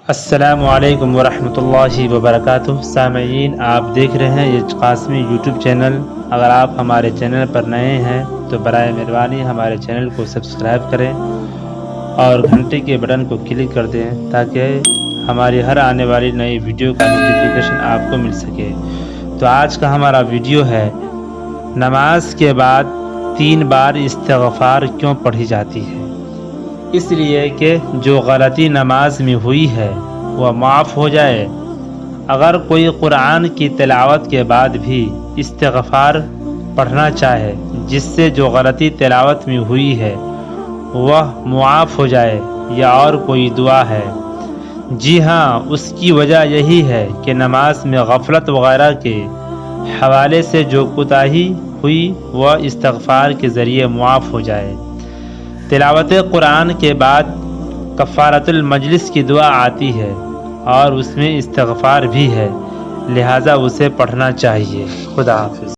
السلام علیکم ورحمۃ اللہ وبرکاتہ۔ سامعین، آپ دیکھ رہے ہیں یہ قاسمی یوٹیوب چینل۔ اگر آپ ہمارے چینل پر نئے ہیں تو برائے مہربانی ہمارے چینل کو سبسکرائب کریں اور گھنٹی کے بٹن کو کلک کر دیں تاکہ ہماری ہر آنے والی نئی ویڈیو کا نوٹیفیکیشن آپ کو مل سکے۔ تو آج کا ہمارا ویڈیو ہے نماز کے بعد 3 بار استغفار کیوں پڑھی جاتی ہے۔ اس لیے کہ جو غلطی نماز میں ہوئی ہے وہ معاف ہو جائے۔ اگر کوئی قرآن کی تلاوت کے بعد بھی استغفار پڑھنا چاہے جس سے جو غلطی تلاوت میں ہوئی ہے وہ معاف ہو جائے، یا اور کوئی دعا ہے، جی ہاں، اس کی وجہ یہی ہے کہ نماز میں غفلت وغیرہ کے حوالے سے جو کوتاہی ہوئی وہ استغفار کے ذریعے معاف ہو جائے۔ تلاوت قرآن کے بعد کفارۃ المجلس کی دعا آتی ہے اور اس میں استغفار بھی ہے، لہٰذا اسے پڑھنا چاہیے۔ خدا حافظ۔